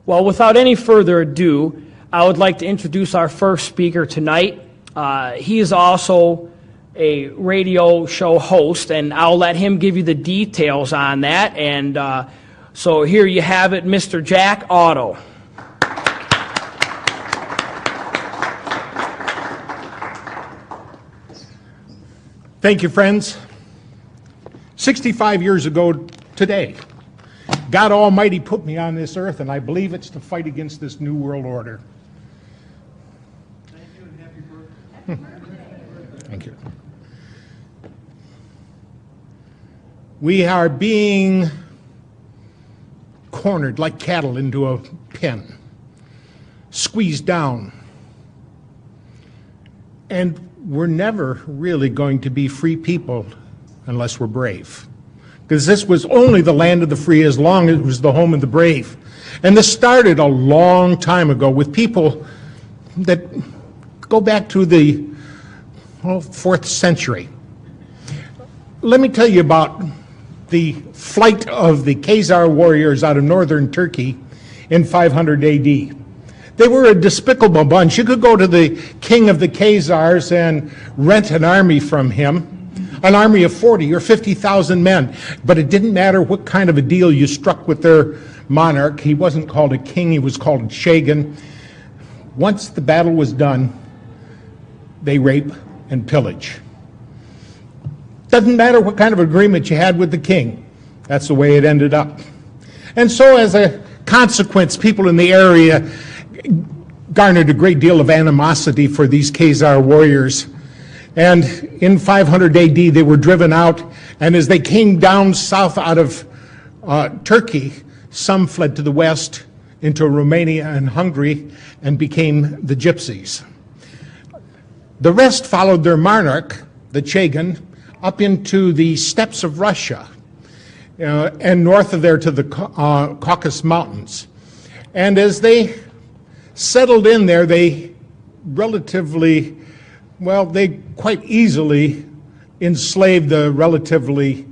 Well, without any further ado, I would like to introduce our first speaker tonight. He is also a radio show host, and I'll let him give you the details on that. And so here you have it, Mr. Jack Otto. Thank you, friends. 65 years ago today, God Almighty put me on this earth, and I believe it's to fight against this new world order. Thank you and happy birthday. Thank you. We are being cornered like cattle into a pen, squeezed down, and we're never really going to be free people unless we're brave. Because this was only the land of the free as long as it was the home of the brave. And this started a long time ago with people that go back to the 4th century. Let me tell you about the flight of the Khazar warriors out of northern Turkey in 500 AD. They were a despicable bunch. You could go to the king of the Khazars and rent an army from him, an army of 40 or 50,000 men. But it didn't matter what kind of a deal you struck with their monarch. He wasn't called a king, he was called a shagan. Once the battle was done, they rape and pillage. Doesn't matter what kind of agreement you had with the king. That's the way it ended up. And so as a consequence, people in the area garnered a great deal of animosity for these Khazar warriors. And in 500 AD, they were driven out, and as they came down south out of Turkey, some fled to the west into Romania and Hungary and became the Gypsies. The rest followed their monarch, the Chagan, up into the steppes of Russia and north of there to the Caucasus Mountains. And as they settled in there, they quite easily enslaved the relatively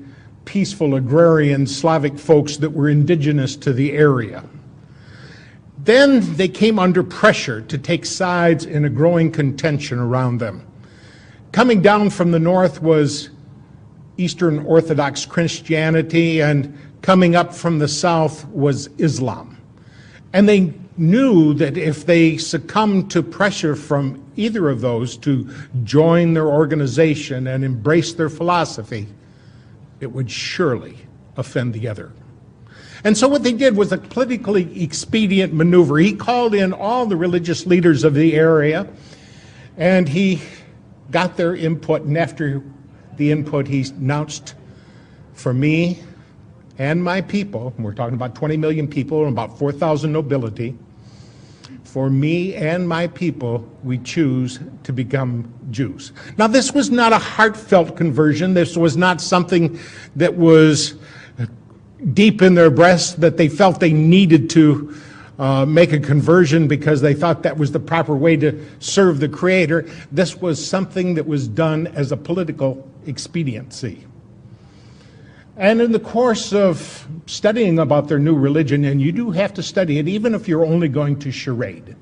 peaceful agrarian Slavic folks that were indigenous to the area. Then they came under pressure to take sides in a growing contention around them. Coming down from the north was Eastern Orthodox Christianity, and coming up from the south was Islam. And they knew that if they succumbed to pressure from either of those to join their organization and embrace their philosophy, it would surely offend the other. And so what they did was a politically expedient maneuver. He called in all the religious leaders of the area, and he got their input, and after the input, he announced, for me and my people, and we're talking about 20 million people and about 4,000 nobility, for me and my people, we choose to become Jews. Now, this was not a heartfelt conversion. This was not something that was deep in their breasts that they felt they needed to make a conversion because they thought that was the proper way to serve the Creator. This was something that was done as a political expediency. And in the course of studying about their new religion, and you do have to study it even if you're only going to charade,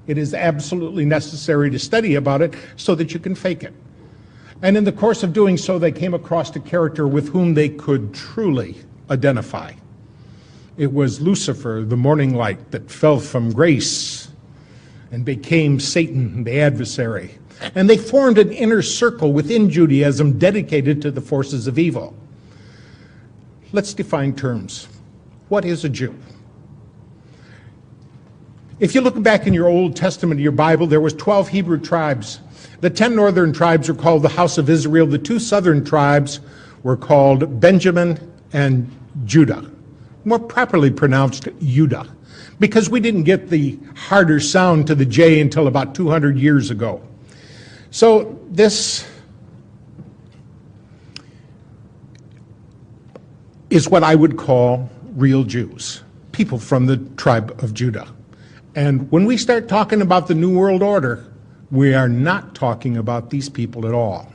it is absolutely necessary to study about it so that you can fake it. And in the course of doing so, they came across a character with whom they could truly identify. It was Lucifer, the morning light that fell from grace and became Satan, the adversary. And they formed an inner circle within Judaism dedicated to the forces of evil. Let's define terms. What is a Jew? If you look back in your Old Testament, your Bible, there was 12 Hebrew tribes. The 10 northern tribes are called the house of Israel. The 2 southern tribes were called Benjamin and Judah. More properly pronounced Judah, because we didn't get the harder sound to the J until about 200 years ago. So this is what I would call real Jews, people from the tribe of Judah. And when we start talking about the New World Order, we are not talking about these people at all.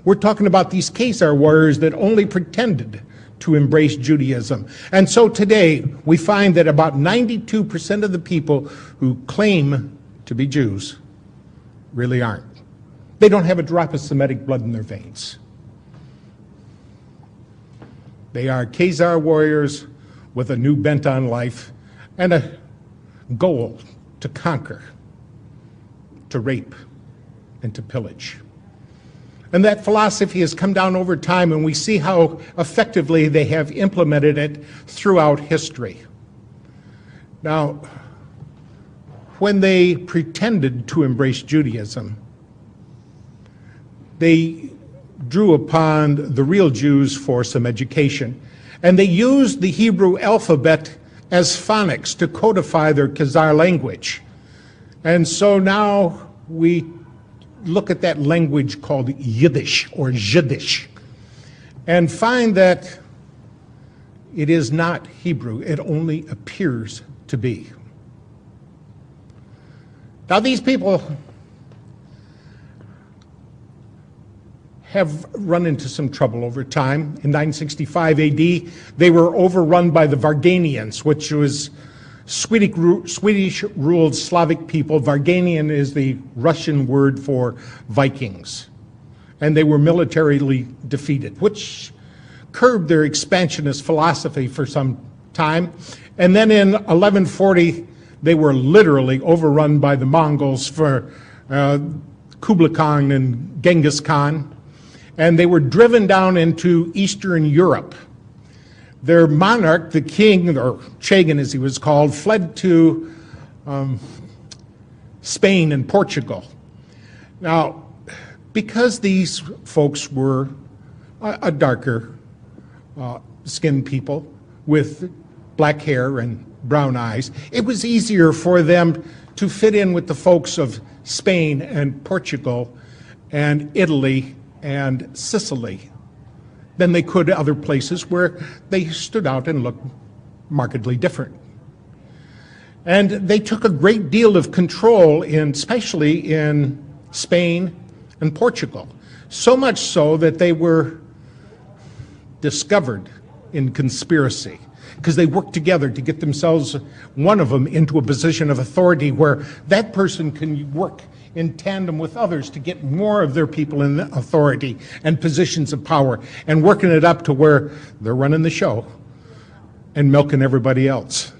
We're talking about these Khazar warriors that only pretended to embrace Judaism. And so today, we find that about 92% of the people who claim to be Jews really aren't. They don't have a drop of Semitic blood in their veins. They are Khazar warriors with a new bent on life and a goal to conquer, to rape, and to pillage. And that philosophy has come down over time, and we see how effectively they have implemented it throughout history. Now, when they pretended to embrace Judaism, they drew upon the real Jews for some education, and they used the Hebrew alphabet as phonics to codify their Khazar language. And so now we look at that language called Yiddish or Jiddish and find that it is not Hebrew. It only appears to be. Now these people have run into some trouble over time. In 965 AD, they were overrun by the Varganians, which was Swedish-ruled Slavic people. Varganian is the Russian word for Vikings. And they were militarily defeated, which curbed their expansionist philosophy for some time. And then in 1140, they were literally overrun by the Mongols for Kublai Khan and Genghis Khan. And they were driven down into Eastern Europe. Their monarch, the king, or Chagan as he was called, fled to Spain and Portugal. Now, because these folks were a darker skinned people with black hair and brown eyes, it was easier for them to fit in with the folks of Spain and Portugal and Italy and Sicily than they could other places where they stood out and looked markedly different. And they took a great deal of control, especially in Spain and Portugal, so much so that they were discovered in conspiracy because they worked together to get themselves, one of them, into a position of authority where that person can work in tandem with others to get more of their people in authority and positions of power, and working it up to where they're running the show and milking everybody else.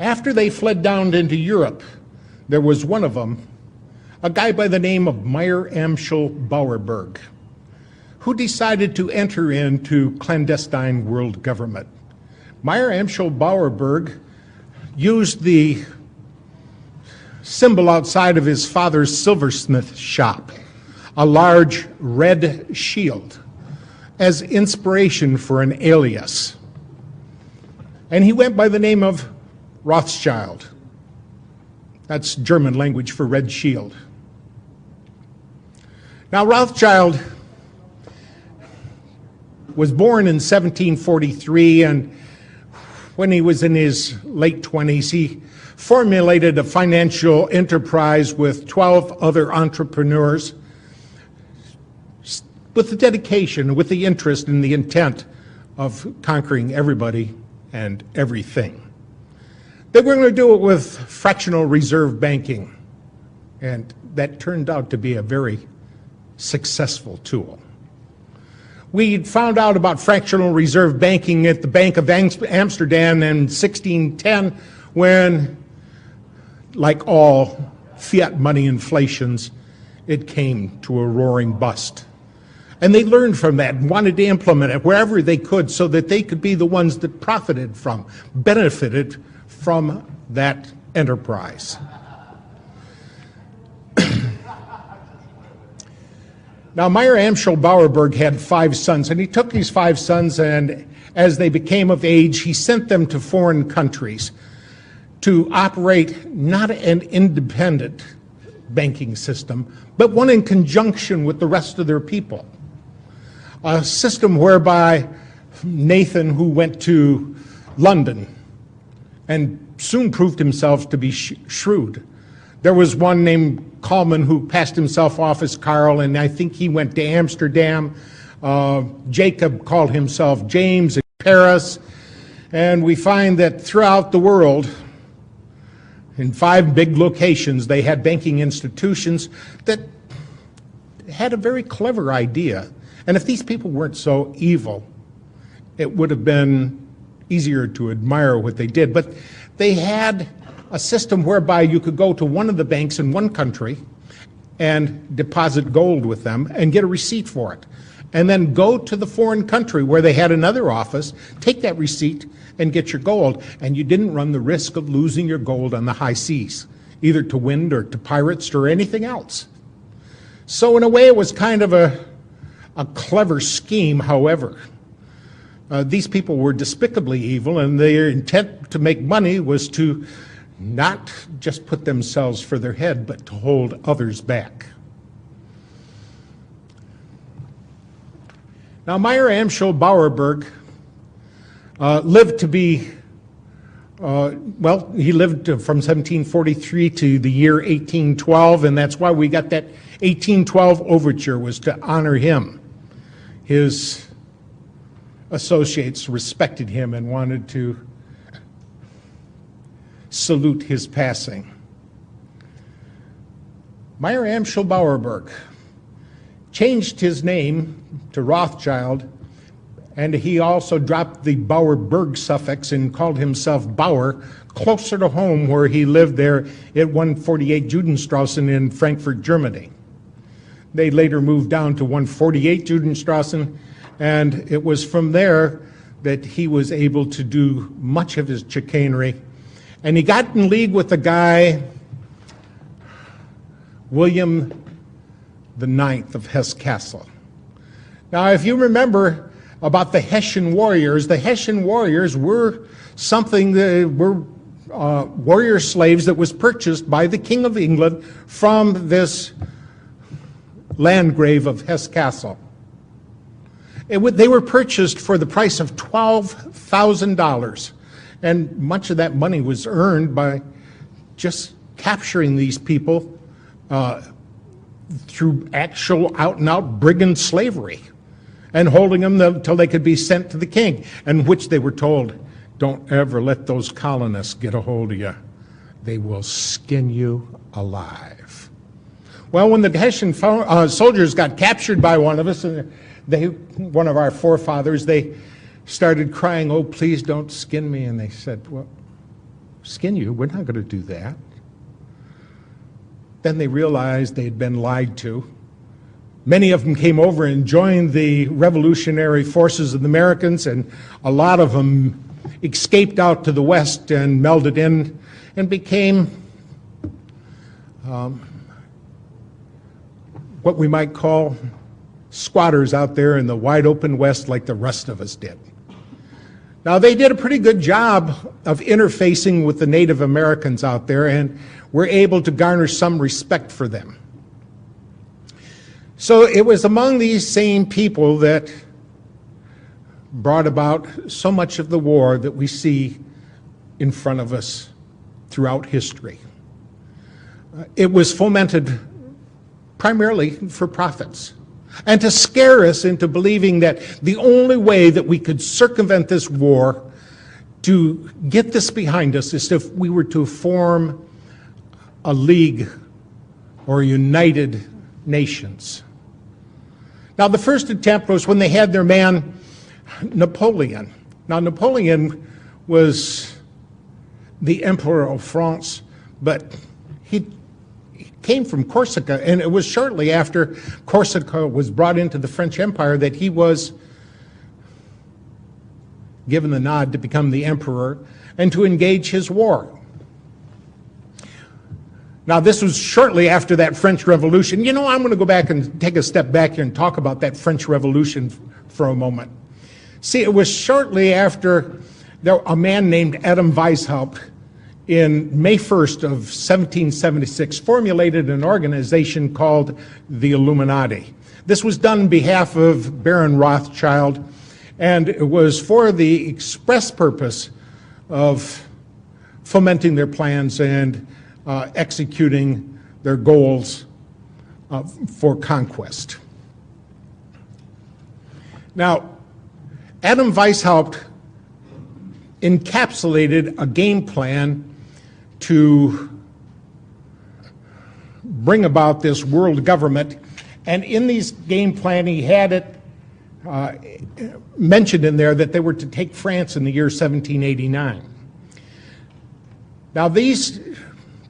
After they fled down into Europe, there was one of them, a guy by the name of Meyer Amschel Bauerberg, who decided to enter into clandestine world government. Meyer Amschel Bauerberg used the symbol outside of his father's silversmith shop, a large red shield, as inspiration for an alias. And he went by the name of Rothschild. That's German language for red shield. Now, Rothschild was born in 1743, and when he was in his late 20s, he formulated a financial enterprise with 12 other entrepreneurs with the dedication, with the interest and the intent of conquering everybody and everything. They were going to do it with fractional reserve banking, and that turned out to be a very successful tool. We found out about fractional reserve banking at the Bank of Amsterdam in 1610 when, like all fiat money inflations, it came to a roaring bust. And they learned from that and wanted to implement it wherever they could so that they could be the ones that benefited from that enterprise. Now, Meyer Amschel Bauerberg had 5 sons, and he took these 5 sons, and as they became of age, he sent them to foreign countries to operate not an independent banking system, but one in conjunction with the rest of their people. A system whereby Nathan, who went to London and soon proved himself to be shrewd, There was one named Coleman who passed himself off as Carl, and I think he went to Amsterdam. Jacob called himself James in Paris. And we find that throughout the world, in 5 big locations, they had banking institutions that had a very clever idea. And if these people weren't so evil, it would have been easier to admire what they did. But they had a system whereby you could go to one of the banks in one country and deposit gold with them and get a receipt for it. And then go to the foreign country where they had another office, take that receipt, and get your gold. And you didn't run the risk of losing your gold on the high seas, either to wind or to pirates or anything else. So in a way, it was kind of a clever scheme. However, these people were despicably evil, and their intent to make money was to not just put themselves for their head, but to hold others back. Now, Meyer Amschel Bauerberg lived to be, he lived from 1743 to the year 1812, and that's why we got that 1812 overture, was to honor him. His associates respected him and wanted to salute his passing. Meyer Amschel Bauerberg changed his name to Rothschild, and he also dropped the Bauerberg suffix and called himself Bauer, closer to home, where he lived there at 148 Judenstrassen in Frankfurt, Germany. They later moved down to 148 Judenstrassen, and it was from there that he was able to do much of his chicanery. And he got in league with a guy, William the Ninth of Hesse-Kassel. Now, if you remember about the Hessian warriors were something that were warrior slaves that was purchased by the King of England from this Landgrave of Hesse-Kassel. They were purchased for the price of $12,000, and much of that money was earned by just capturing these people through actual out-and-out brigand slavery and holding them until they could be sent to the king, and which they were told, don't ever let those colonists get a hold of you. They will skin you alive. Well, when the Hessian soldiers got captured by one of us, one of our forefathers, they started crying, oh, please don't skin me. And they said, well, skin you? We're not going to do that. Then they realized they had been lied to. Many of them came over and joined the revolutionary forces of the Americans, and a lot of them escaped out to the West and melded in and became what we might call squatters out there in the wide open West, like the rest of us did. Now, they did a pretty good job of interfacing with the Native Americans out there, and were able to garner some respect for them. So it was among these same people that brought about so much of the war that we see in front of us throughout history. It was fomented primarily for profits, and to scare us into believing that the only way that we could circumvent this war, to get this behind us, is if we were to form a league or United Nations. Now, the first attempt was when they had their man Napoleon. Now, Napoleon was the Emperor of France, but he came from Corsica, and it was shortly after Corsica was brought into the French Empire that he was given the nod to become the emperor and to engage his war. Now, this was shortly after that French Revolution. You know, I'm going to go back and take a step back here and talk about that French Revolution for a moment. See, it was shortly after a man named Adam Weishaupt, in May 1st of 1776, formulated an organization called the Illuminati. This was done on behalf of Baron Rothschild, and it was for the express purpose of fomenting their plans and executing their goals for conquest. Now, Adam Weishaupt encapsulated a game plan to bring about this world government, and in this game plan he had it mentioned in there that they were to take France in the year 1789. Now these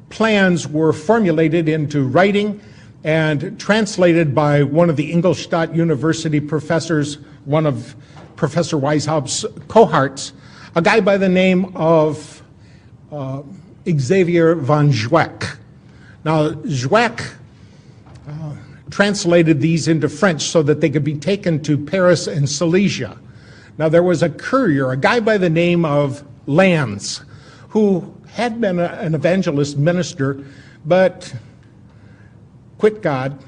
plans were formulated into writing and translated by one of the Ingolstadt University professors, one of Professor Weishaupt's cohorts, a guy by the name of Xavier von Zweck. Now, Zweck translated these into French so that they could be taken to Paris and Silesia. Now, there was a courier, a guy by the name of Lannes, who had been an evangelist minister, but quit God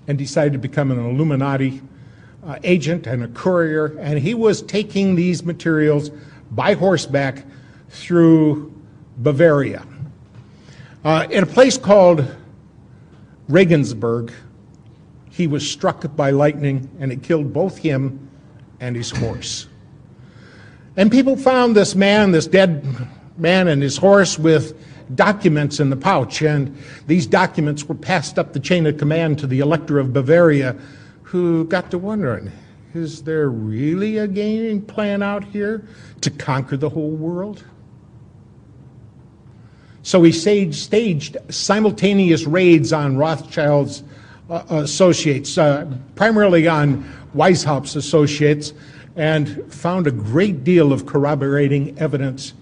and decided to become an Illuminati agent and a courier, and he was taking these materials by horseback through Bavaria. In a place called Regensburg, he was struck by lightning, and it killed both him and his horse. And people found this man, this dead man, and his horse with documents in the pouch, and these documents were passed up the chain of command to the Elector of Bavaria, who got to wondering, is there really a game plan out here to conquer the whole world? So he staged simultaneous raids on Rothschild's associates, primarily on Weishaupt's associates, and found a great deal of corroborating evidence,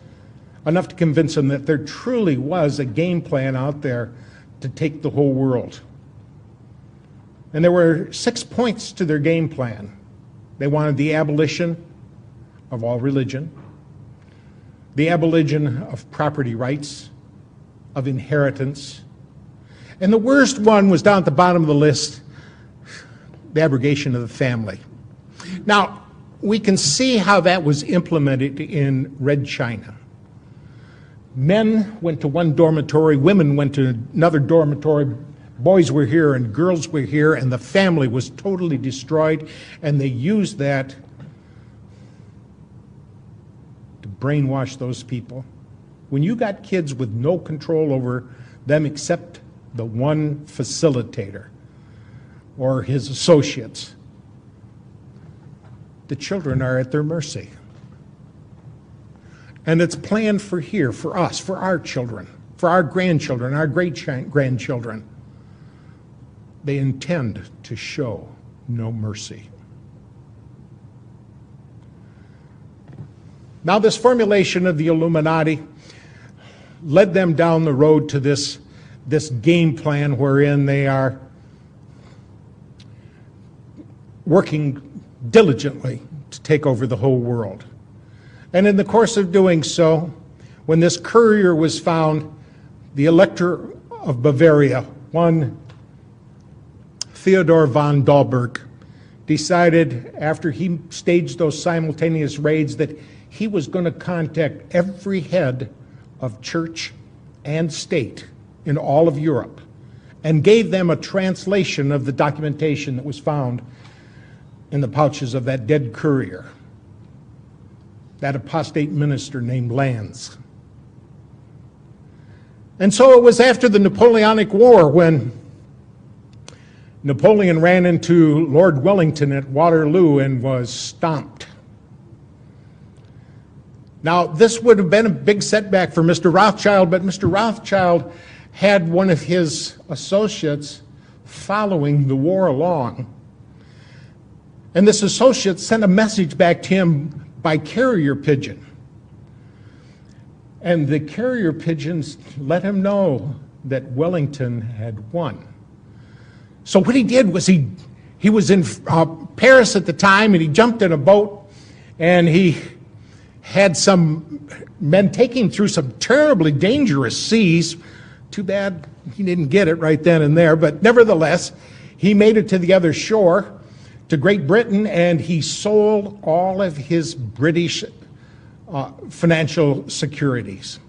enough to convince him that there truly was a game plan out there to take the whole world. And there were 6 points to their game plan. They wanted the abolition of all religion, the abolition of property rights, of inheritance, and the worst one was down at the bottom of the list, the abrogation of the family. Now, we can see how that was implemented in Red China. Men went to one dormitory, women went to another dormitory, boys were here and girls were here, and the family was totally destroyed, and they used that to brainwash those people. When you got kids with no control over them except the one facilitator or his associates, the children are at their mercy. And it's planned for here, for us, for our children, for our grandchildren, our great-grandchildren. They intend to show no mercy. Now, this formulation of the Illuminati led them down the road to this game plan wherein they are working diligently to take over the whole world. And in the course of doing so, when this courier was found, the Elector of Bavaria, one Theodor von Dalberg, decided after he staged those simultaneous raids that he was going to contact every head of church and state in all of Europe and gave them a translation of the documentation that was found in the pouches of that dead courier, that apostate minister named Lannes. And so it was after the Napoleonic War when Napoleon ran into Lord Wellington at Waterloo and was stomped. Now, this would have been a big setback for Mr. Rothschild, but Mr. Rothschild had one of his associates following the war along. And this associate sent a message back to him by carrier pigeon. And the carrier pigeons let him know that Wellington had won. So what he did was he was in Paris at the time, and he jumped in a boat, and he had some men taking him through some terribly dangerous seas. Too bad he didn't get it right then and there, but nevertheless, he made it to the other shore, to Great Britain, and he sold all of his British financial securities.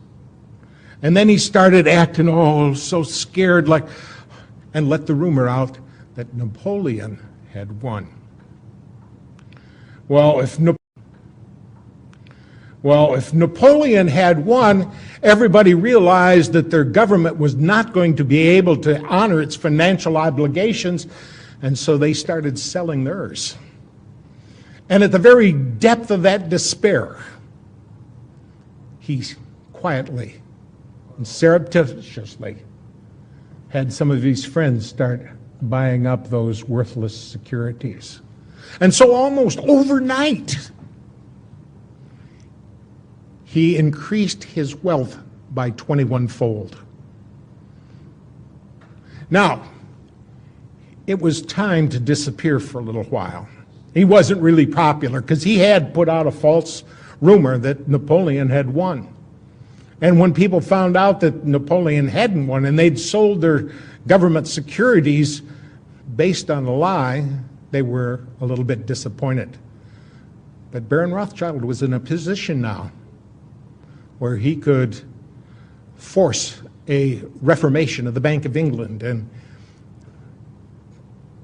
And then he started acting all so scared, like, and let the rumor out that Napoleon had won. Well, if Napoleon had won, everybody realized that their government was not going to be able to honor its financial obligations, and so they started selling theirs. And at the very depth of that despair, he quietly and surreptitiously had some of his friends start buying up those worthless securities. And so almost overnight, he increased his wealth by 21-fold. Now, it was time to disappear for a little while. He wasn't really popular because he had put out a false rumor that Napoleon had won. And when people found out that Napoleon hadn't won and they'd sold their government securities based on a lie, they were a little bit disappointed. But Baron Rothschild was in a position now where he could force a reformation of the Bank of England and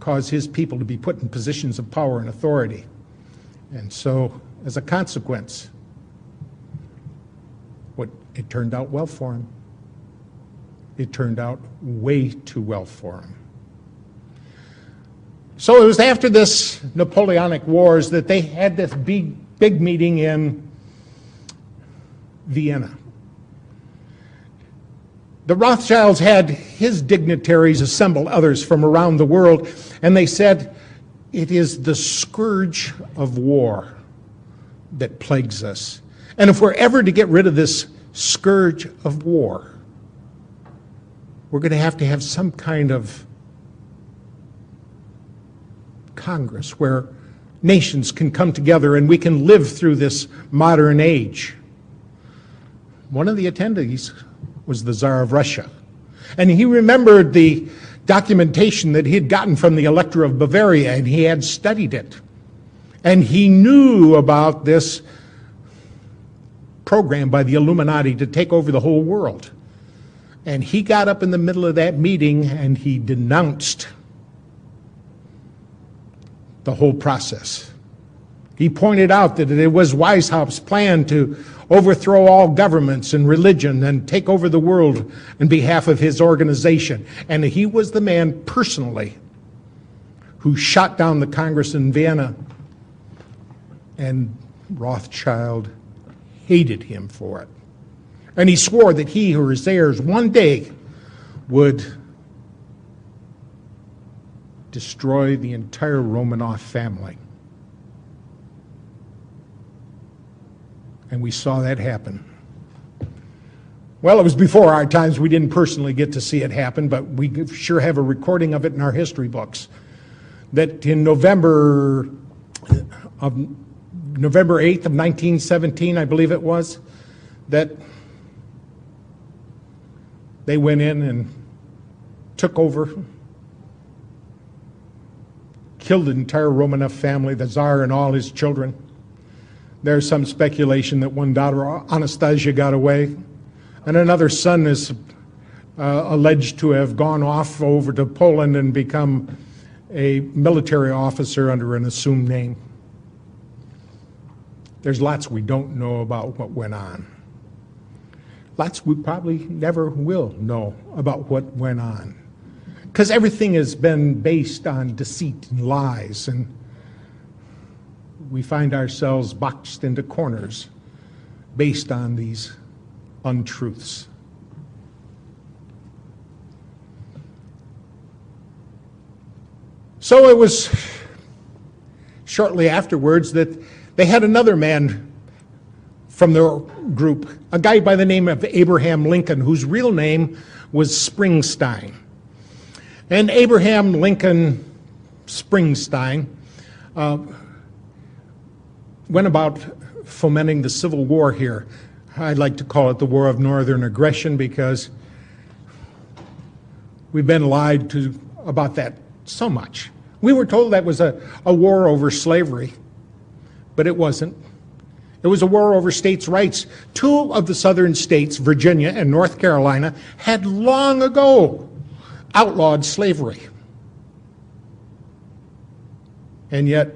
cause his people to be put in positions of power and authority. And so, as a consequence, it turned out well for him. It turned out way too well for him. So it was after this Napoleonic Wars that they had this big meeting in Vienna. The Rothschilds had his dignitaries assemble others from around the world, and they said, it is the scourge of war that plagues us. And if we're ever to get rid of this scourge of war, we're going to have some kind of Congress where nations can come together and we can live through this modern age. One of the attendees was the Tsar of Russia. And he remembered the documentation that he had gotten from the Elector of Bavaria, and he had studied it. And he knew about this program by the Illuminati to take over the whole world. And he got up in the middle of that meeting and he denounced the whole process. He pointed out that it was Weishaupt's plan to overthrow all governments and religion and take over the world on behalf of his organization. And he was the man personally who shot down the Congress in Vienna, and Rothschild hated him for it. And he swore that he or his heirs one day would destroy the entire Romanov family. And we saw that happen. Well, it was before our times. We didn't personally get to see it happen, but we sure have a recording of it in our history books. That in November 8th of 1917, I believe it was, that they went in and took over, killed the entire Romanov family, the Tsar and all his children. There's some speculation that one daughter, Anastasia, got away, and another son is alleged to have gone off over to Poland and become a military officer under an assumed name. There's lots we don't know about what went on. Lots we probably never will know about what went on. Because everything has been based on deceit and lies, and we find ourselves boxed into corners based on these untruths. So it was shortly afterwards that they had another man from their group, a guy by the name of Abraham Lincoln, whose real name was Springsteen. And Abraham Lincoln Springsteen went about fomenting the Civil War here. I'd like to call it the War of Northern Aggression because we've been lied to about that so much. We were told that was a war over slavery, but it wasn't. It was a war over states' rights. Two of the southern states, Virginia and North Carolina, had long ago outlawed slavery. And yet,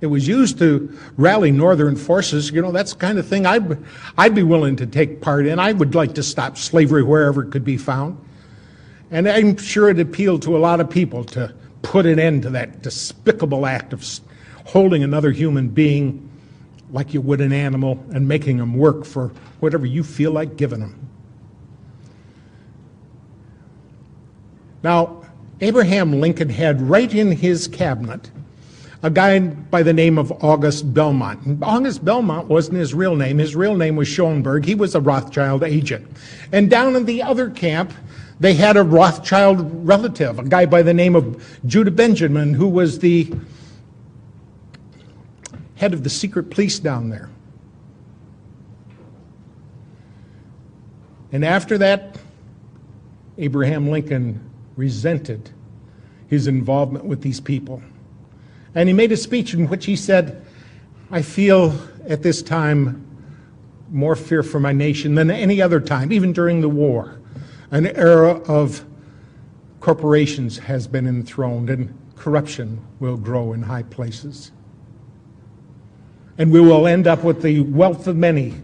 it was used to rally northern forces. You know, that's the kind of thing I'd be willing to take part in. I would like to stop slavery wherever it could be found. And I'm sure it appealed to a lot of people to put an end to that despicable act of holding another human being like you would an animal and making them work for whatever you feel like giving them. Now, Abraham Lincoln had right in his cabinet a guy by the name of August Belmont. And August Belmont wasn't his real name. His real name was Schoenberg. He was a Rothschild agent. And down in the other camp, they had a Rothschild relative, a guy by the name of Judah Benjamin, who was the head of the secret police down there. And after that, Abraham Lincoln resented his involvement with these people. And he made a speech in which he said, I feel at this time more fear for my nation than any other time, even during the war. An era of corporations has been enthroned and corruption will grow in high places. And we will end up with the wealth of many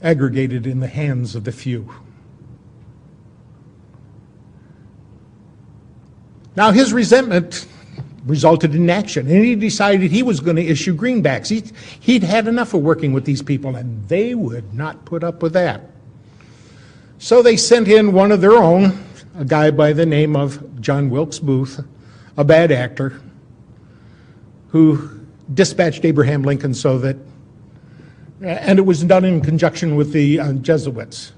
aggregated in the hands of the few. Now his resentment resulted in action, and he decided he was going to issue greenbacks. He'd had enough of working with these people, and they would not put up with that. So they sent in one of their own, a guy by the name of John Wilkes Booth, a bad actor, who dispatched Abraham Lincoln so that, and it was done in conjunction with the Jesuits.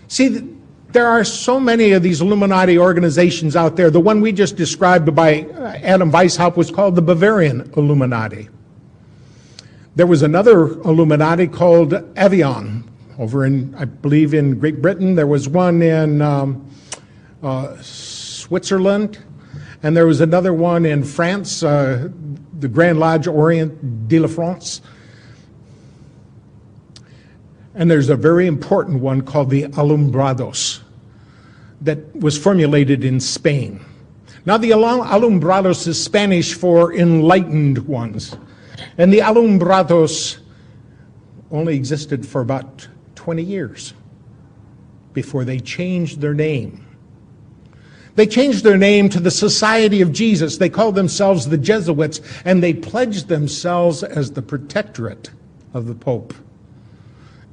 See, there are so many of these Illuminati organizations out there. The one we just described by Adam Weishaupt was called the Bavarian Illuminati. There was another Illuminati called Avion over in, I believe, in Great Britain. There was one in Switzerland, and there was another one in France, the Grand Lodge Orient de la France. And there's a very important one called the Alumbrados that was formulated in Spain. Now the Alumbrados is Spanish for enlightened ones. And the Alumbrados only existed for about 20 years before they changed their name. They changed their name to the Society of Jesus. They called themselves the Jesuits, and they pledged themselves as the protectorate of the Pope.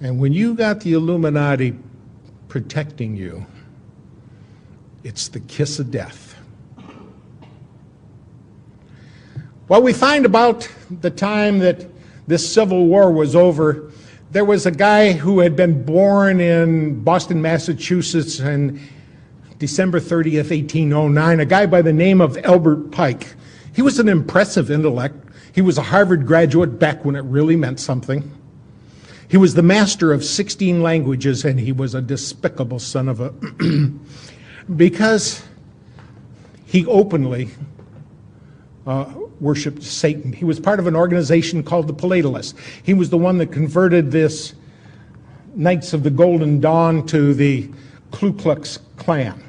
And when you got the Illuminati protecting you, it's the kiss of death. Well, we find about the time that this Civil War was over, there was a guy who had been born in Boston, Massachusetts on December 30th, 1809, a guy by the name of Albert Pike. He was an impressive intellect. He was a Harvard graduate back when it really meant something. He was the master of 16 languages, and he was a despicable son of a... because he openly worshipped Satan. He was part of an organization called the Philatelists. He was the one that converted this Knights of the Golden Dawn to the Ku Klux Klan.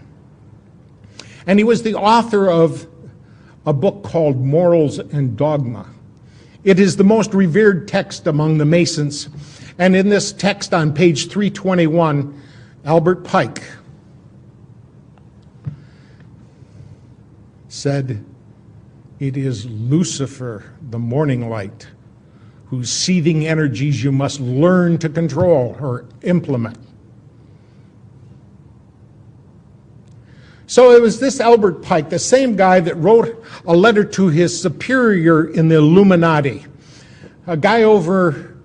And he was the author of a book called Morals and Dogma. It is the most revered text among the Masons. And in this text on page 321, Albert Pike said, "It is Lucifer, the morning light, whose seething energies you must learn to control or implement." So it was this Albert Pike, the same guy that wrote a letter to his superior in the Illuminati, a guy over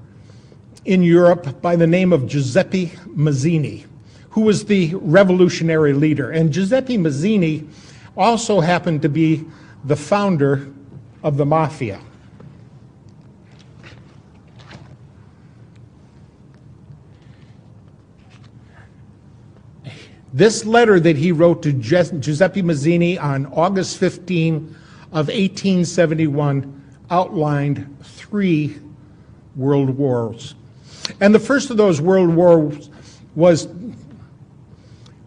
in Europe by the name of Giuseppe Mazzini, who was the revolutionary leader. And Giuseppe Mazzini also happened to be the founder of the mafia. This letter that he wrote to Giuseppe Mazzini on August 15 of 1871, outlined 3 world wars. And the first of those world wars was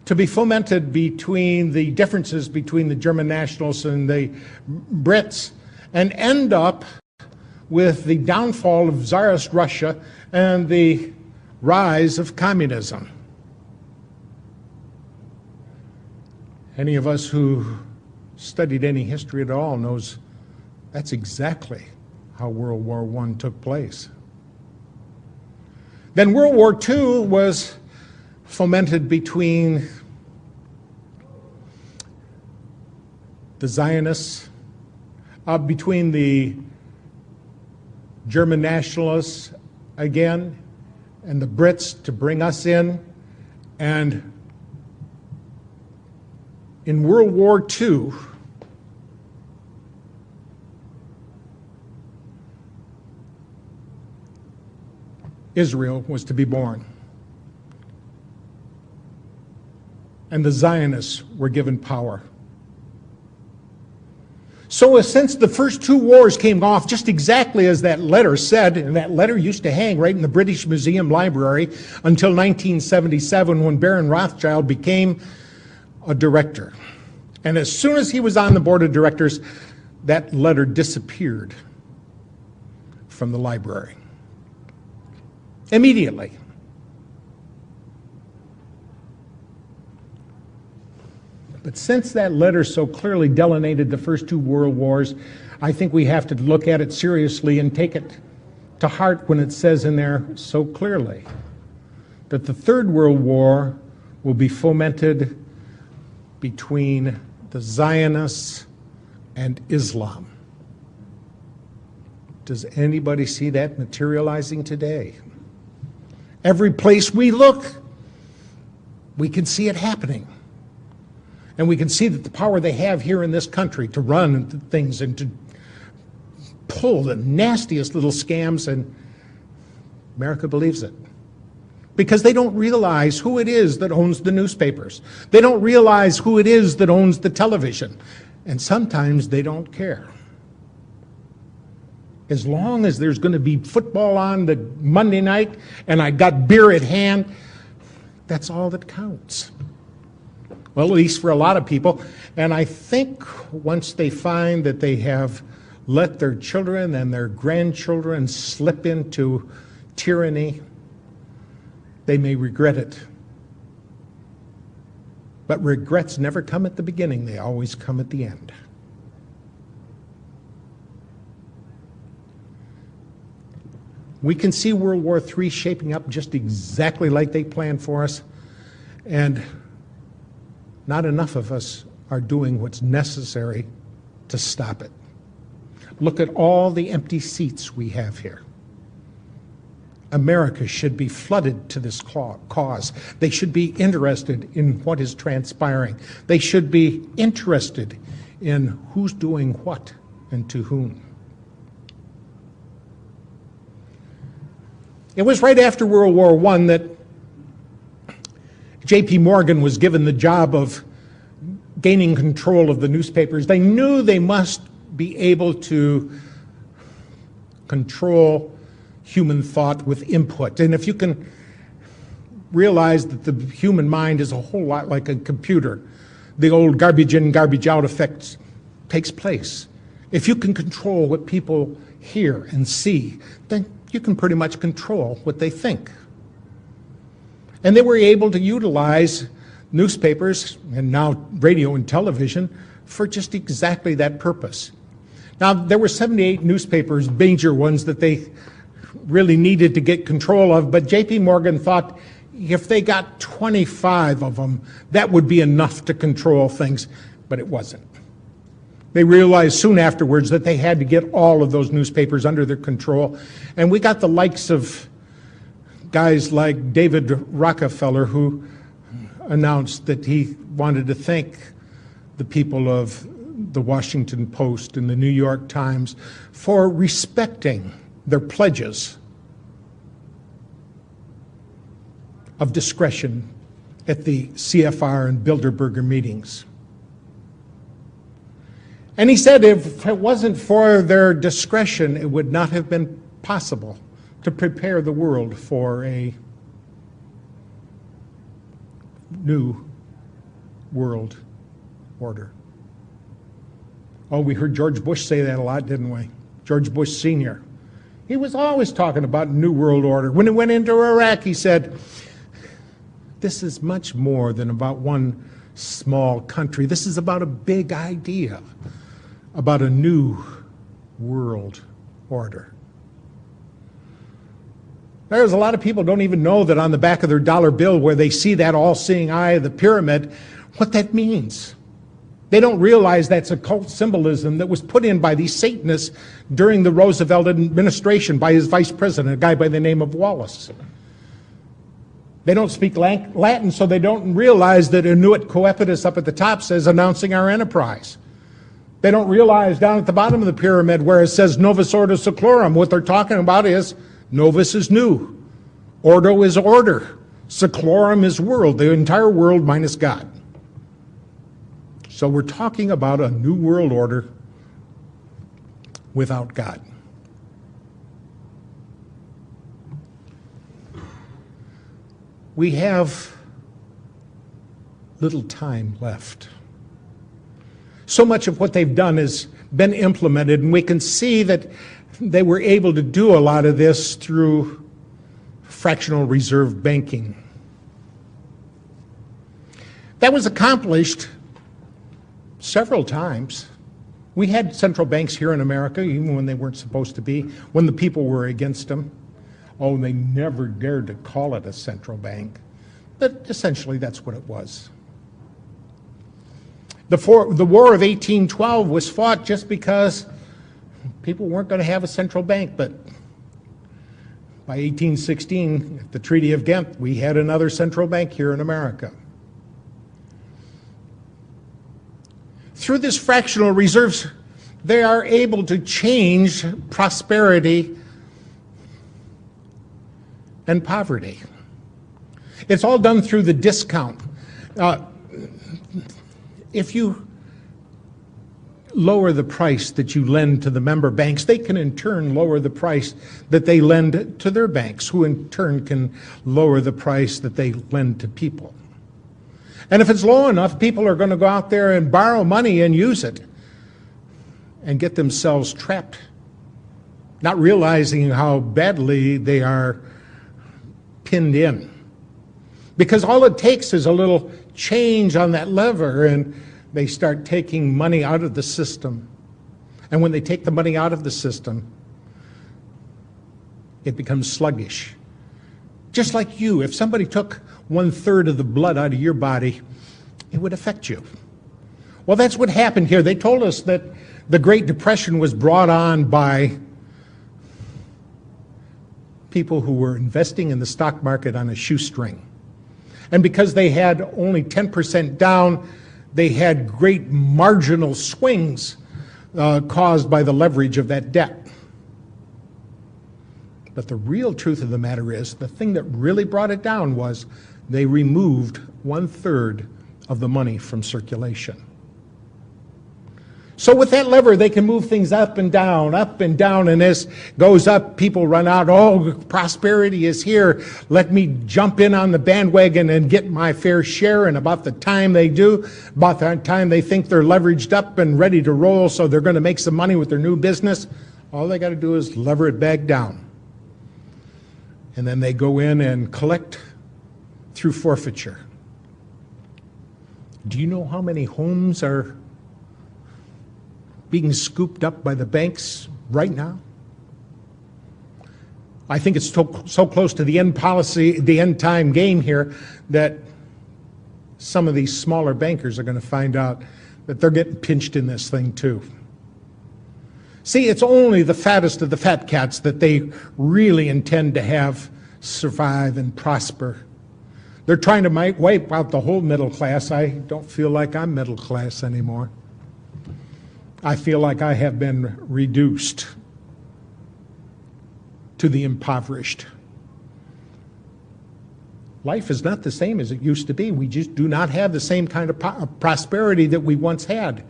to be fomented between the differences between the German nationals and the Brits, and end up with the downfall of Tsarist Russia and the rise of communism. Any of us who studied any history at all knows that's exactly how World War I took place. Then World War II was fomented between the Zionists, between the German nationalists again, and the Brits to bring us in. And in World War II, Israel was to be born. And the Zionists were given power. So since the first 2 wars came off just exactly as that letter said, and that letter used to hang right in the British Museum library until 1977 when Baron Rothschild became a director. And as soon as he was on the board of directors, that letter disappeared from the library. Immediately. But since that letter so clearly delineated the first 2 world wars, I think we have to look at it seriously and take it to heart when it says in there so clearly that the 3rd World War will be fomented between the Zionists and Islam. Does anybody see that materializing today? Every place we look, we can see it happening. And we can see that the power they have here in this country to run things and to pull the nastiest little scams, and America believes it. Because they don't realize who it is that owns the newspapers. They don't realize who it is that owns the television. And sometimes they don't care. As long as there's going to be football on the Monday night and I got beer at hand, that's all that counts. Well, at least for a lot of people. And I think once they find that they have let their children and their grandchildren slip into tyranny, they may regret it. But regrets never come at the beginning, they always come at the end. We can see World War III shaping up just exactly like they planned for us, and not enough of us are doing what's necessary to stop it. Look at all the empty seats we have here. America should be flooded to this cause. They should be interested in what is transpiring. They should be interested in who's doing what and to whom. It was right after World War I that J.P. Morgan was given the job of gaining control of the newspapers. They knew they must be able to control human thought with input. And if you can realize that the human mind is a whole lot like a computer, the old garbage in, garbage out effect takes place. If you can control what people hear and see, then you can pretty much control what they think. And they were able to utilize newspapers and now radio and television for just exactly that purpose. Now, there were 78 newspapers, major ones, that they really needed to get control of, but J.P. Morgan thought if they got 25 of them, that would be enough to control things, but it wasn't. They realized soon afterwards that they had to get all of those newspapers under their control, and we got the likes of guys like David Rockefeller, who announced that he wanted to thank the people of the Washington Post and the New York Times for respecting their pledges of discretion at the CFR and Bilderberger meetings. And he said if it wasn't for their discretion, it would not have been possible to prepare the world for a new world order. Oh, we heard George Bush say that a lot, didn't we? George Bush Sr. He was always talking about New World Order. When he went into Iraq, he said, this is much more than about one small country. This is about a big idea, about a new world order. There's a lot of people don't even know that on the back of their dollar bill where they see that all-seeing eye of the pyramid, what that means. They don't realize that's occult symbolism that was put in by these Satanists during the Roosevelt administration by his vice president, a guy by the name of Wallace. They don't speak Latin, so they don't realize that Inuit Coepitus up at the top says announcing our enterprise. They don't realize down at the bottom of the pyramid where it says Novus Ordo Seclorum, what they're talking about is Novus is new, Ordo is order, Seclorum is world, the entire world minus God. So we're talking about a new world order without God. We have little time left. So much of what they've done has been implemented, and we can see that they were able to do a lot of this through fractional reserve banking. That was accomplished several times. We had central banks here in America, even when they weren't supposed to be, when the people were against them. Oh, they never dared to call it a central bank. But essentially, that's what it was. The War of 1812 was fought just because people weren't going to have a central bank. But by 1816, at the Treaty of Ghent, we had another central bank here in America. Through this fractional reserves, they are able to change prosperity and poverty. It's all done through the discount. If you lower the price that you lend to the member banks, they can in turn lower the price that they lend to their banks, who in turn can lower the price that they lend to people. And if it's low enough, people are going to go out there and borrow money and use it and get themselves trapped, not realizing how badly they are pinned in. Because all it takes is a little change on that lever and they start taking money out of the system. And when they take the money out of the system, it becomes sluggish. Just like you, if somebody took 1/3 of the blood out of your body, it would affect you. Well, that's what happened here. They told us that the Great Depression was brought on by people who were investing in the stock market on a shoestring. And because they had only 10% down, they had great marginal swings caused by the leverage of that debt. But the real truth of the matter is, the thing that really brought it down was they removed 1/3 of the money from circulation. So with that lever, they can move things up and down, and as goes up, people run out, oh, prosperity is here, let me jump in on the bandwagon and get my fair share, and about the time they do, about the time they think they're leveraged up and ready to roll, so they're going to make some money with their new business, all they got to do is lever it back down. And then they go in and collect through forfeiture. Do you know how many homes are being scooped up by the banks right now? I think it's so close to the end time game here, that some of these smaller bankers are going to find out that they're getting pinched in this thing too. See, it's only the fattest of the fat cats that they really intend to have survive and prosper. They're trying to wipe out the whole middle class. I don't feel like I'm middle class anymore. I feel like I have been reduced to the impoverished. Life is not the same as it used to be. We just do not have the same kind of prosperity that we once had.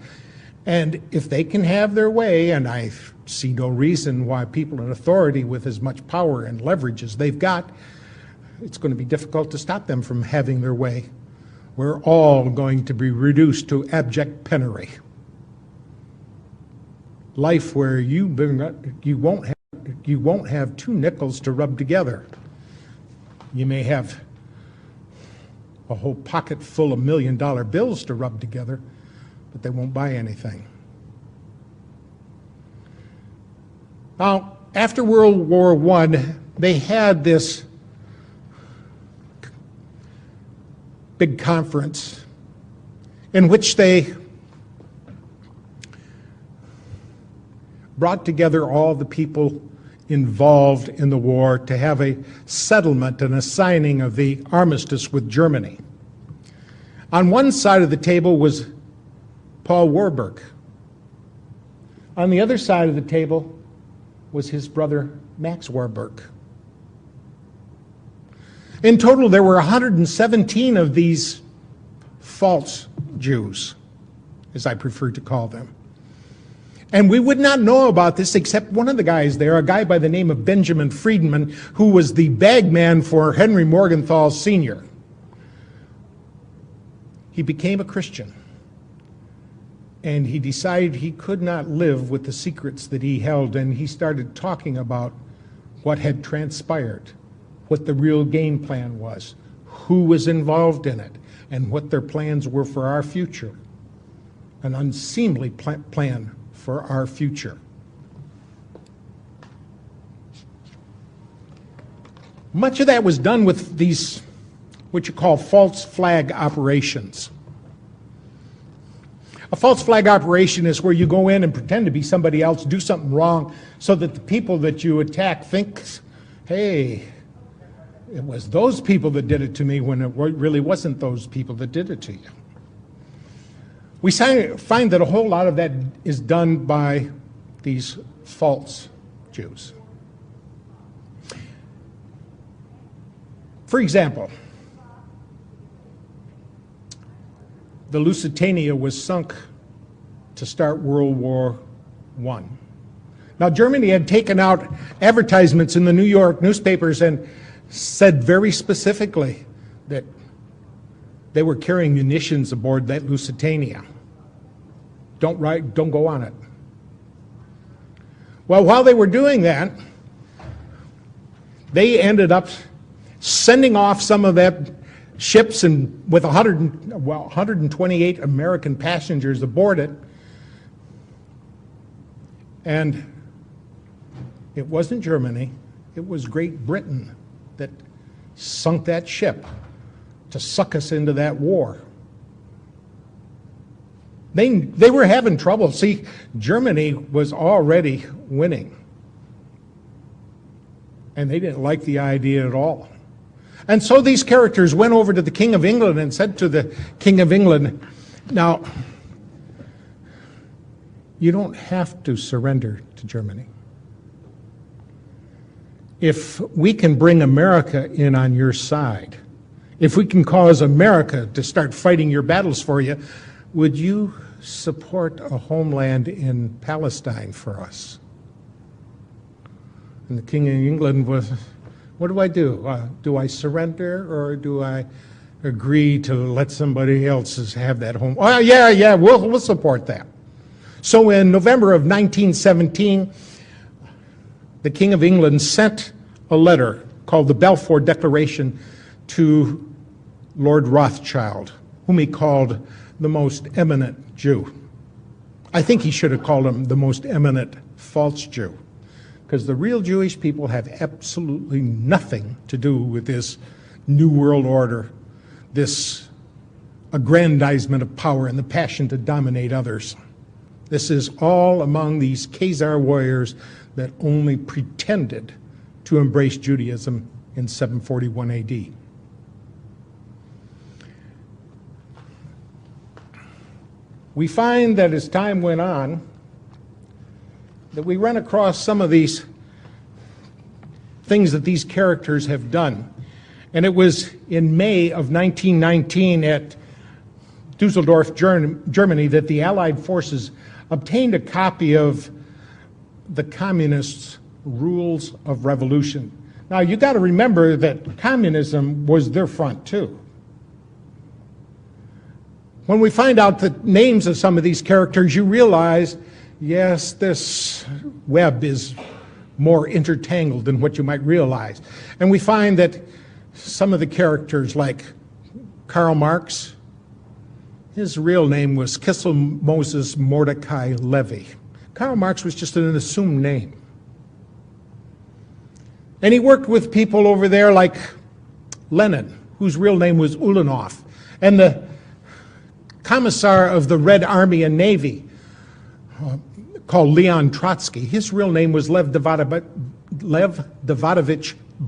And if they can have their way, and I see no reason why people in authority with as much power and leverage as they've got, it's going to be difficult to stop them from having their way. We're all going to be reduced to abject penury. Life where you won't have two nickels to rub together. You may have a whole pocket full of $1-million bills to rub together, but they won't buy anything. Now, after World War I, they had this big conference in which they brought together all the people involved in the war to have a settlement and a signing of the armistice with Germany. On one side of the table was Paul Warburg. On the other side of the table was his brother Max Warburg. In total, there were 117 of these false Jews, as I prefer to call them. And we would not know about this except one of the guys there, a guy by the name of Benjamin Friedman, who was the bagman for Henry Morgenthau Sr. He became a Christian, and he decided he could not live with the secrets that he held, and he started talking about what had transpired, what the real game plan was, who was involved in it, and what their plans were for our future. An unseemly plan for our future. Much of that was done with these, what you call false flag operations. A false flag operation is where you go in and pretend to be somebody else, do something wrong, so that the people that you attack think, hey, it was those people that did it to me when it really wasn't those people that did it to you. We find that a whole lot of that is done by these false Jews. For example, the Lusitania was sunk to start World War I. Now, Germany had taken out advertisements in the New York newspapers and said very specifically that they were carrying munitions aboard that Lusitania. Don't go on it. Well, while they were doing that, they ended up sending off some of that ships and with 128 American passengers aboard it. And it wasn't Germany, it was Great Britain that sunk that ship to suck us into that war. They were having trouble. See, Germany was already winning. And they didn't like the idea at all. And so these characters went over to the King of England and said to the King of England, now, you don't have to surrender to Germany. If we can bring America in on your side, if we can cause America to start fighting your battles for you, would you support a homeland in Palestine for us? And the King of England was, what do I do? Do I surrender, or do I agree to let somebody else have that home? Oh, yeah, we'll support that. So in November of 1917, the King of England sent a letter called the Balfour Declaration to Lord Rothschild, whom he called the most eminent Jew. I think he should have called him the most eminent false Jew, because the real Jewish people have absolutely nothing to do with this New World Order, this aggrandizement of power and the passion to dominate others. This is all among these Khazar warriors that only pretended to embrace Judaism in 741 AD. We find that as time went on, that we run across some of these things that these characters have done. And it was in May of 1919 at Dusseldorf, Germany, that the Allied forces obtained a copy of the Communists' Rules of Revolution. Now, you got to remember that communism was their front, too. When we find out the names of some of these characters, you realize, yes, this web is more intertangled than what you might realize. And we find that some of the characters, like Karl Marx, his real name was Kissel Moses Mordecai Levy. Karl Marx was just an assumed name. And he worked with people over there like Lenin, whose real name was Ulanov, and the commissar of the Red Army and Navy, called Leon Trotsky. His real name was Lev Davidovich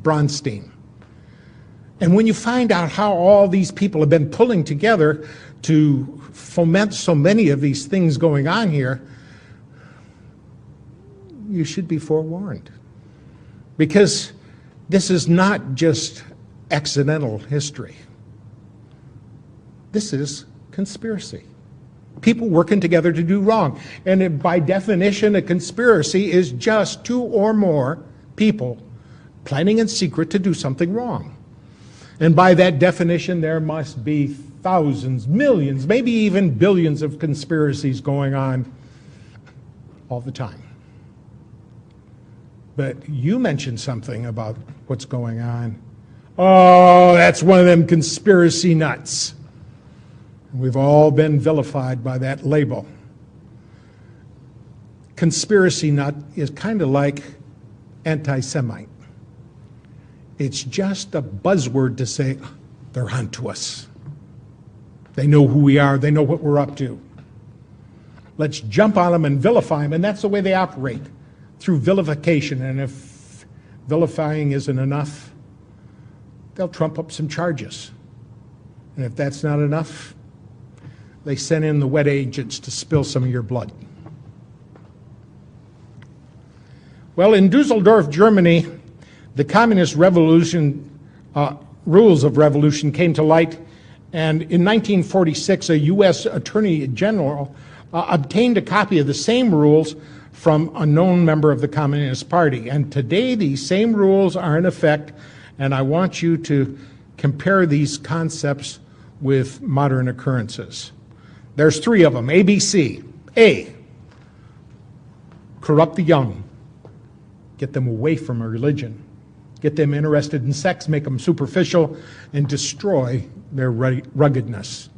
Bronstein. And when you find out how all these people have been pulling together to foment so many of these things going on here, you should be forewarned. Because this is not just accidental history. This is conspiracy. People working together to do wrong. And by definition, a conspiracy is just two or more people planning in secret to do something wrong. And by that definition, there must be thousands, millions, maybe even billions of conspiracies going on all the time. But you mentioned something about what's going on. Oh, that's one of them conspiracy nuts. We've all been vilified by that label. Conspiracy nut is kind of like anti-Semite. It's just a buzzword to say, they're onto us. They know who we are. They know what we're up to. Let's jump on them and vilify them, and that's the way they operate, through vilification. And if vilifying isn't enough, they'll trump up some charges. And if that's not enough, they send in the wet agents to spill some of your blood. Well, in Dusseldorf, Germany, the communist revolution, rules of revolution came to light, and in 1946, a U.S. Attorney General obtained a copy of the same rules from a known member of the Communist Party. And today, these same rules are in effect, and I want you to compare these concepts with modern occurrences. There's three of them, ABC. A, corrupt the young. Get them away from a religion. Get them interested in sex, make them superficial, and destroy their ruggedness.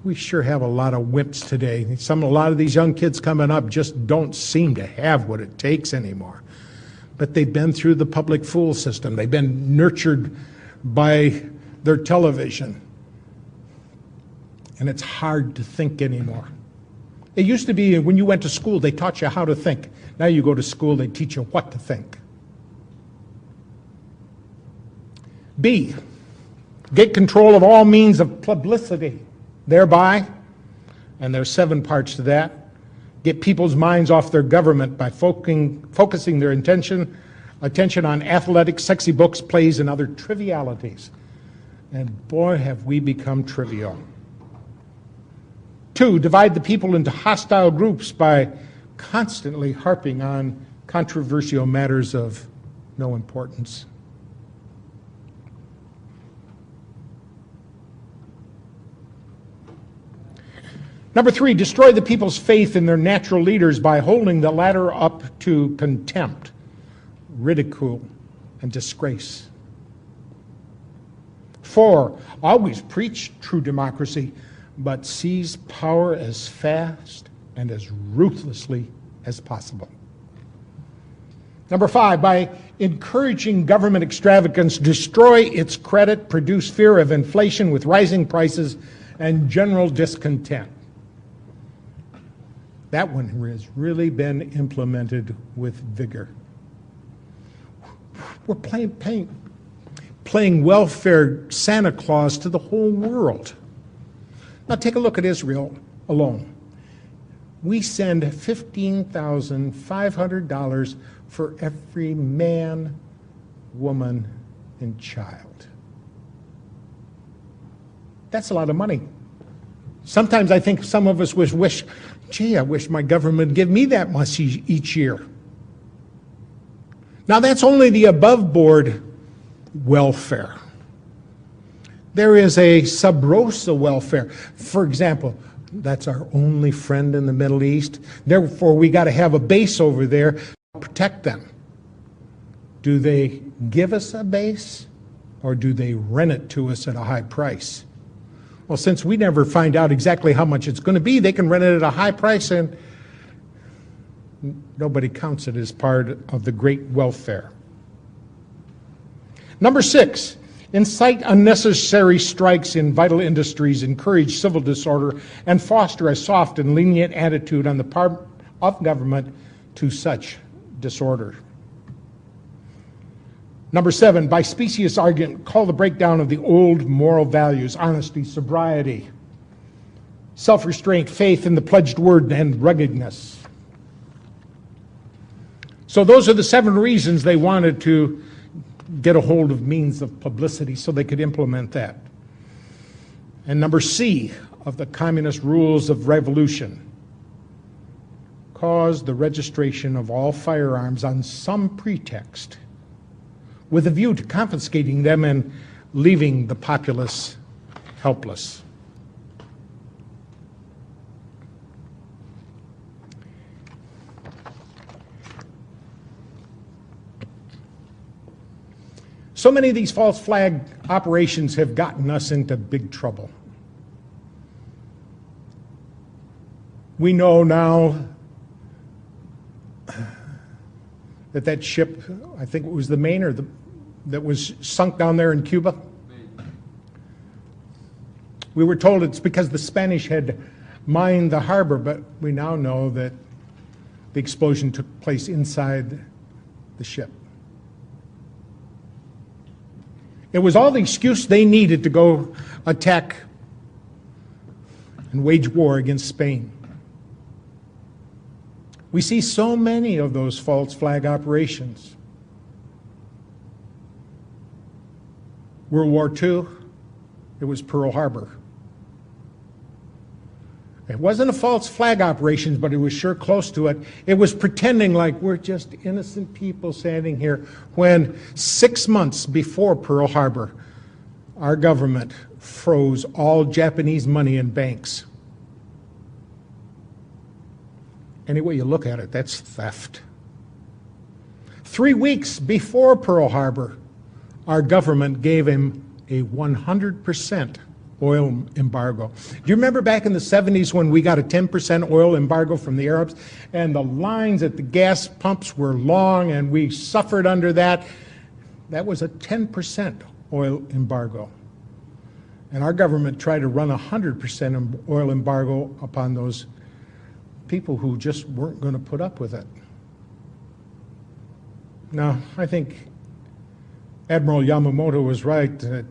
We sure have a lot of wimps today. A lot of these young kids coming up just don't seem to have what it takes anymore. But they've been through the public fool system. They've been nurtured by their television. And it's hard to think anymore. It used to be when you went to school, they taught you how to think. Now you go to school, they teach you what to think. B, get control of all means of publicity. Thereby, and there's 7 parts to that, get people's minds off their government by focusing their attention on athletics, sexy books, plays, and other trivialities. And boy, have we become trivial. 2, divide the people into hostile groups by constantly harping on controversial matters of no importance. Number 3, destroy the people's faith in their natural leaders by holding the latter up to contempt, ridicule, and disgrace. 4, always preach true democracy, but seize power as fast and as ruthlessly as possible. Number 5, by encouraging government extravagance, destroy its credit, produce fear of inflation with rising prices and general discontent. That one has really been implemented with vigor. We're playing welfare Santa Claus to the whole world. Now take a look at Israel alone. We send $15,500 for every man, woman, and child. That's a lot of money Sometimes I think some of us wish, gee, I wish my government would give me that much each year. Now that's only the above board welfare. There is a sub rosa welfare. For example, that's our only friend in the Middle East. Therefore, we got to have a base over there to protect them. Do they give us a base, or do they rent it to us at a high price? Well, since we never find out exactly how much it's going to be, they can rent it at a high price, and nobody counts it as part of the great welfare. Number 6, incite unnecessary strikes in vital industries, encourage civil disorder, and foster a soft and lenient attitude on the part of government to such disorder. Number 7, by specious argument, call the breakdown of the old moral values, honesty, sobriety, self-restraint, faith in the pledged word, and ruggedness. So those are the 7 reasons they wanted to get a hold of means of publicity so they could implement that. And number C of the communist rules of revolution, cause the registration of all firearms on some pretext with a view to confiscating them and leaving the populace helpless. So many of these false flag operations have gotten us into big trouble. We know now that ship, I think it was the Maine, that was sunk down there in Cuba. We were told it's because the Spanish had mined the harbor, but we now know that the explosion took place inside the ship. It was all the excuse they needed to go attack and wage war against Spain. We see so many of those false flag operations. World War II, it was Pearl Harbor. It wasn't a false flag operation, but it was sure close to it. It was pretending like we're just innocent people standing here when 6 months before Pearl Harbor, our government froze all Japanese money in banks. Any way you look at it, that's theft. 3 weeks before Pearl Harbor, our government gave him a 100% oil embargo. Do you remember back in the 70s when we got a 10% oil embargo from the Arabs, and the lines at the gas pumps were long and we suffered under that? That was a 10% oil embargo. And our government tried to run a 100% oil embargo upon those people who just weren't going to put up with it. Now, I think Admiral Yamamoto was right that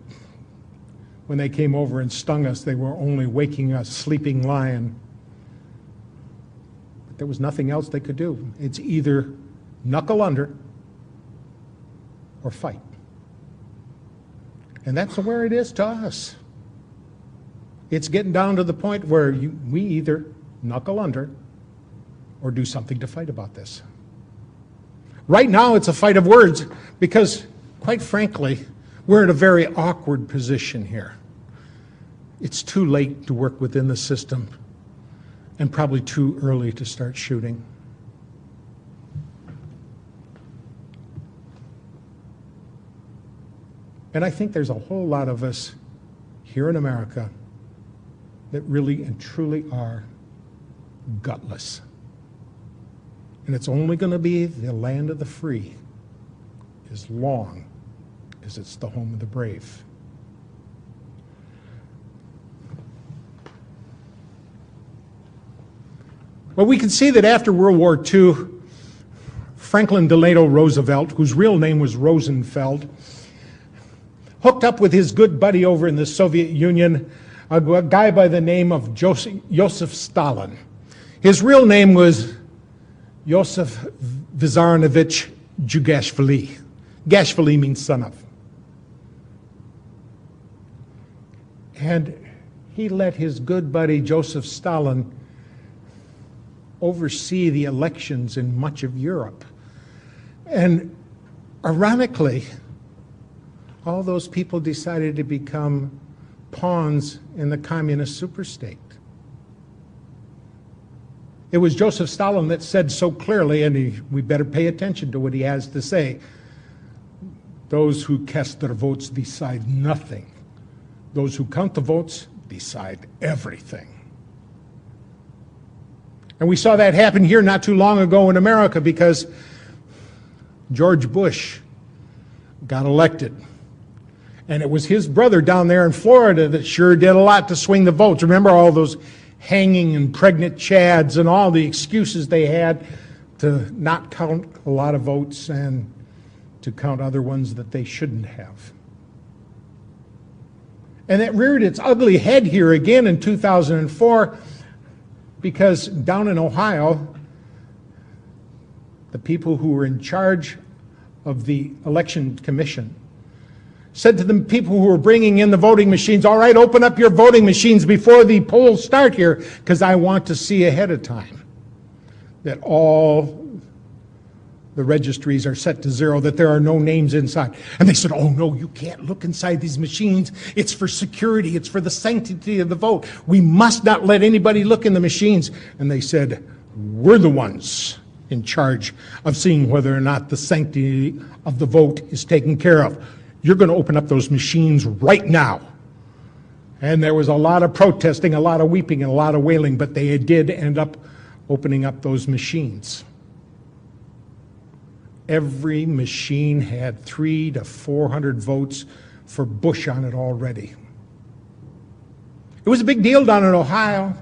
when they came over and stung us, they were only waking a sleeping lion. But there was nothing else they could do. It's either knuckle under or fight. And that's where it is to us. It's getting down to the point where we either knuckle under or do something to fight about this. Right now, it's a fight of words because, quite frankly, we're in a very awkward position here. It's too late to work within the system and probably too early to start shooting. And I think there's a whole lot of us here in America that really and truly are gutless. And it's only going to be the land of the free as long as it's the home of the brave. Well, we can see that after World War II, Franklin Delano Roosevelt, whose real name was Rosenfeld, hooked up with his good buddy over in the Soviet Union, a guy by the name of Joseph Stalin. His real name was Joseph Vissarionovich Jugashvili. Gashvili means son of. And he let his good buddy Joseph Stalin oversee the elections in much of Europe. And ironically, all those people decided to become pawns in the communist superstate. It was Joseph Stalin that said so clearly, and we better pay attention to what he has to say, those who cast their votes decide nothing. Those who count the votes decide everything. And we saw that happen here not too long ago in America, because George Bush got elected. And it was his brother down there in Florida that sure did a lot to swing the votes. Remember all those hanging and pregnant chads and all the excuses they had to not count a lot of votes and to count other ones that they shouldn't have. And it reared its ugly head here again in 2004, because down in Ohio, the people who were in charge of the election commission said to the people who were bringing in the voting machines, all right, open up your voting machines before the polls start here, because I want to see ahead of time that all the registries are set to zero, that there are no names inside. And they said, oh no, you can't look inside these machines. It's for security. It's for the sanctity of the vote. We must not let anybody look in the machines. And they said, we're the ones in charge of seeing whether or not the sanctity of the vote is taken care of. You're going to open up those machines right now. And there was a lot of protesting, a lot of weeping, and a lot of wailing, but they did end up opening up those machines. Every machine had 300 to 400 votes for Bush on it already. It was a big deal down in Ohio.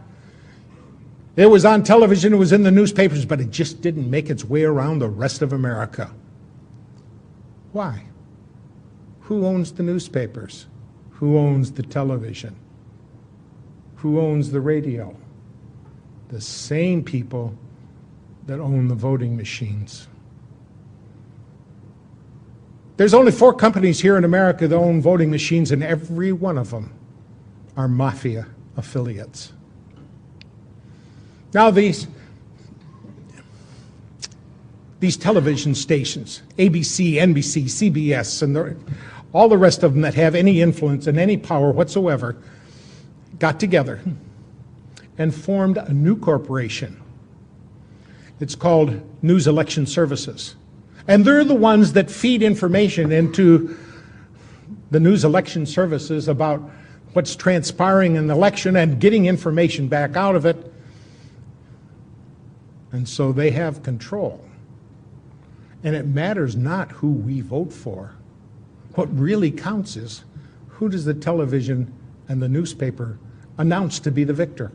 It was on television, it was in the newspapers, but it just didn't make its way around the rest of America. Why? Who owns the newspapers? Who owns the television? Who owns the radio? The same people that own the voting machines. There's only 4 companies here in America that own voting machines, and every one of them are mafia affiliates. Now these television stations, ABC, NBC, CBS, and all the rest of them that have any influence and any power whatsoever, got together and formed a new corporation. It's called News Election Services. And they're the ones that feed information into the News Election Services about what's transpiring in the election and getting information back out of it. And so they have control. And it matters not who we vote for. What really counts is, who does the television and the newspaper announce to be the victor?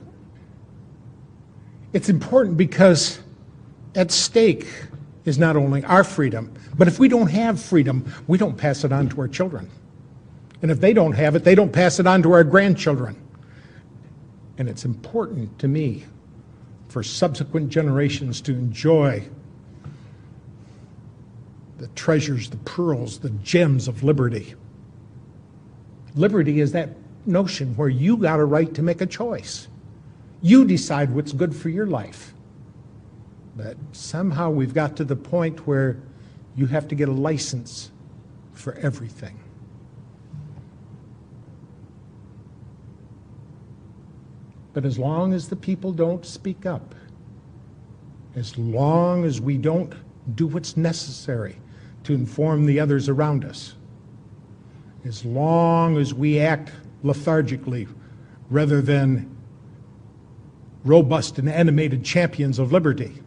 It's important because at stake is not only our freedom, but if we don't have freedom, we don't pass it on to our children. And if they don't have it, they don't pass it on to our grandchildren. And it's important to me for subsequent generations to enjoy the treasures, the pearls, the gems of liberty. Liberty is that notion where you got a right to make a choice. You decide what's good for your life. But somehow we've got to the point where you have to get a license for everything. But as long as the people don't speak up, as long as we don't do what's necessary to inform the others around us, as long as we act lethargically rather than robust and animated champions of liberty,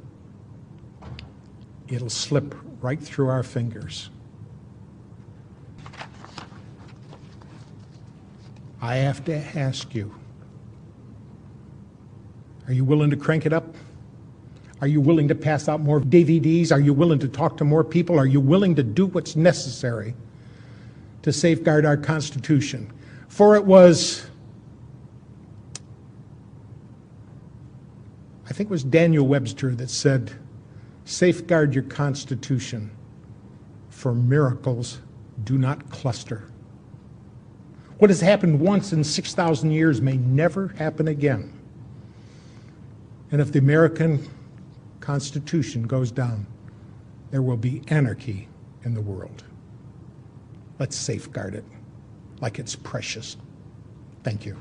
it'll slip right through our fingers. I have to ask you, are you willing to crank it up? Are you willing to pass out more DVDs? Are you willing to talk to more people? Are you willing to do what's necessary to safeguard our Constitution? For it was, I think it was Daniel Webster that said, safeguard your Constitution, for miracles do not cluster. What has happened once in 6,000 years may never happen again. And if the American Constitution goes down, there will be anarchy in the world. Let's safeguard it like it's precious. Thank you.